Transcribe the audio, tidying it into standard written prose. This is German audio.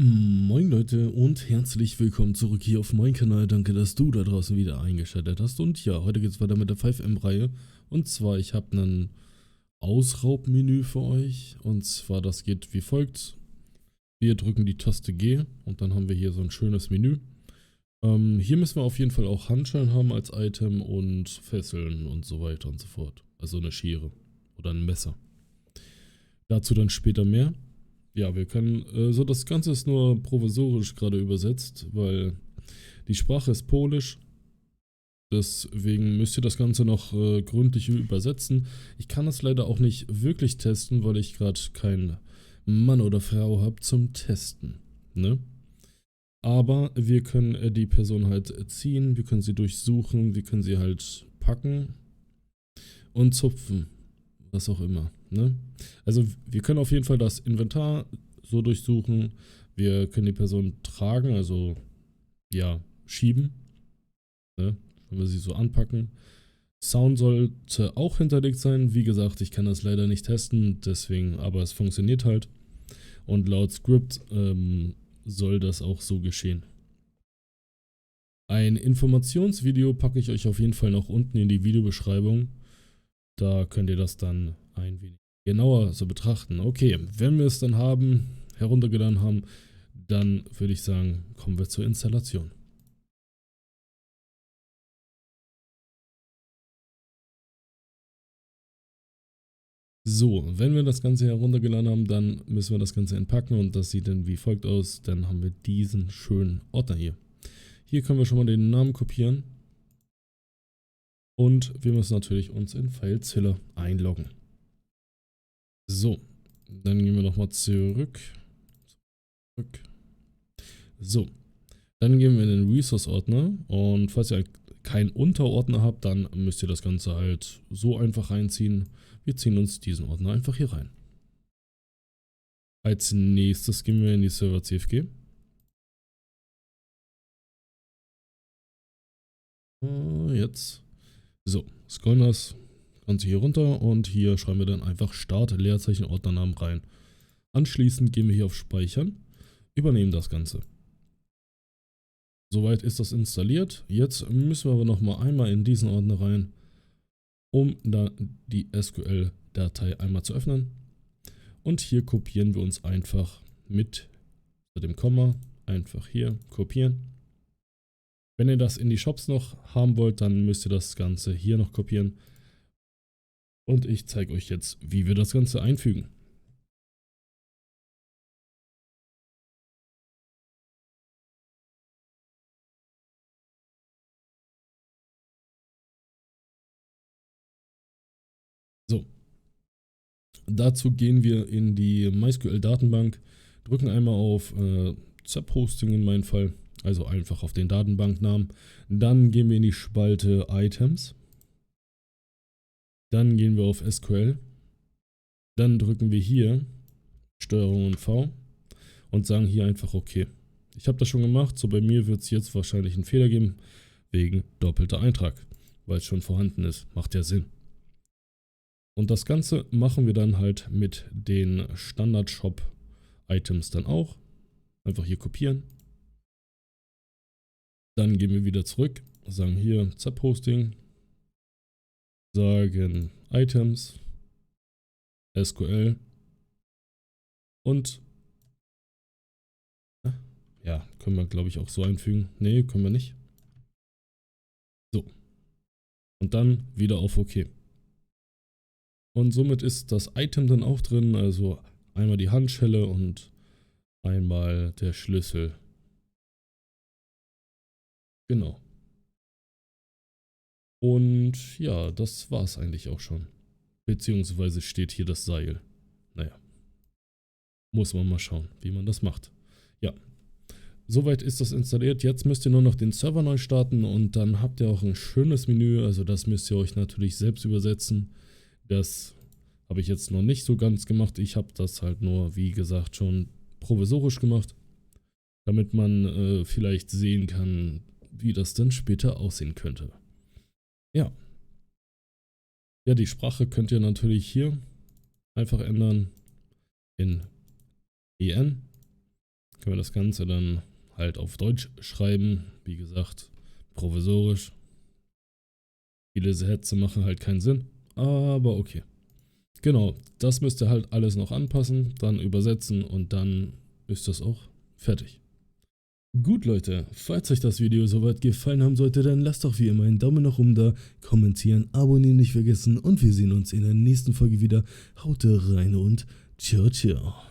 Moin Leute und herzlich willkommen zurück hier auf meinem Kanal. Danke, dass du da draußen wieder eingeschaltet hast. Und ja, heute geht es weiter mit der 5M-Reihe. Und zwar, ich habe ein Ausraubmenü für euch. Und zwar, das geht wie folgt. Wir drücken die Taste G und dann haben wir hier so ein schönes Menü. Hier müssen wir auf jeden Fall auch Handschellen haben als Item und Fesseln und so weiter und so fort. Also eine Schere oder ein Messer. Dazu dann später mehr. Ja, wir können, so das Ganze ist nur provisorisch gerade übersetzt, weil die Sprache ist Polisch, deswegen müsst ihr das Ganze noch gründlich übersetzen. Ich kann das leider auch nicht wirklich testen, weil ich gerade keinen Mann oder Frau habe zum Testen, ne? Aber wir können die Person halt ziehen, wir können sie durchsuchen, wir können sie halt packen und zupfen, was auch immer, ne? Also wir können auf jeden Fall das Inventar so durchsuchen, wir können die Person tragen, also ja, schieben, ne? Wenn wir sie so anpacken. Sound sollte auch hinterlegt sein, wie gesagt, ich kann das leider nicht testen, deswegen, aber es funktioniert halt und laut Script soll das auch so geschehen. Ein Informationsvideo packe ich euch auf jeden Fall noch unten in die Videobeschreibung. Da könnt ihr das dann ein wenig genauer so betrachten. Okay, wenn wir es dann haben, heruntergeladen haben, dann würde ich sagen, kommen wir zur Installation. So, wenn wir das Ganze heruntergeladen haben, dann müssen wir das Ganze entpacken und das sieht dann wie folgt aus. Dann haben wir diesen schönen Ordner hier. Hier können wir schon mal den Namen kopieren und wir müssen natürlich uns in FileZilla einloggen. So, dann gehen wir nochmal zurück. So, dann gehen wir in den Resource-Ordner und falls ihr keinen Unterordner habt, dann müsst ihr das Ganze halt so einfach reinziehen. Wir ziehen uns diesen Ordner einfach hier rein. Als nächstes gehen wir in die Server CFG. Jetzt. So, scrollen das Ganze hier runter und hier schreiben wir dann einfach Start, Leerzeichen, Ordnernamen rein. Anschließend gehen wir hier auf Speichern, übernehmen das Ganze. Soweit ist das installiert. Jetzt müssen wir aber noch einmal in diesen Ordner rein, um dann die SQL-Datei einmal zu öffnen. Und hier kopieren wir uns einfach mit dem Komma einfach hier kopieren. Wenn ihr das in die Shops noch haben wollt, dann müsst ihr das Ganze hier noch kopieren. Und ich zeige euch jetzt, wie wir das Ganze einfügen. So, dazu gehen wir in die MySQL-Datenbank, drücken einmal auf Zap-Hosting in meinem Fall, also einfach auf den Datenbanknamen. Dann gehen wir in die Spalte Items. Dann gehen wir auf SQL. Dann drücken wir hier Steuerung und V und sagen hier einfach OK. Ich habe das schon gemacht, so bei mir wird es jetzt wahrscheinlich einen Fehler geben, wegen doppelter Eintrag, weil es schon vorhanden ist. Macht ja Sinn. Und das Ganze machen wir dann halt mit den Standard-Shop-Items dann auch. Einfach hier kopieren. Dann gehen wir wieder zurück, sagen hier Zap-Hosting, sagen Items, SQL und ja, können wir glaube ich auch so einfügen. Nee, können wir nicht. So. Und dann wieder auf OK. Und somit ist das Item dann auch drin, also einmal die Handschelle und einmal der Schlüssel. Genau. Und ja, das war es eigentlich auch schon. Beziehungsweise steht hier das Seil. Naja, muss man mal schauen, wie man das macht. Ja, soweit ist das installiert. Jetzt müsst ihr nur noch den Server neu starten und dann habt ihr auch ein schönes Menü. Also das müsst ihr euch natürlich selbst übersetzen. Das habe ich jetzt noch nicht so ganz gemacht. Ich habe das halt nur, wie gesagt, schon provisorisch gemacht, damit man vielleicht sehen kann, wie das dann später aussehen könnte. Ja. Ja, die Sprache könnt ihr natürlich hier einfach ändern in EN. können wir das Ganze dann halt auf Deutsch schreiben. Wie gesagt, provisorisch. Viele Sätze machen halt keinen Sinn, aber okay. Genau, das müsst ihr halt alles noch anpassen, dann übersetzen und dann ist das auch fertig. Gut Leute, falls euch das Video soweit gefallen haben sollte, dann lasst doch wie immer einen Daumen nach oben da, kommentieren, abonnieren nicht vergessen und wir sehen uns in der nächsten Folge wieder. Haut rein und ciao ciao.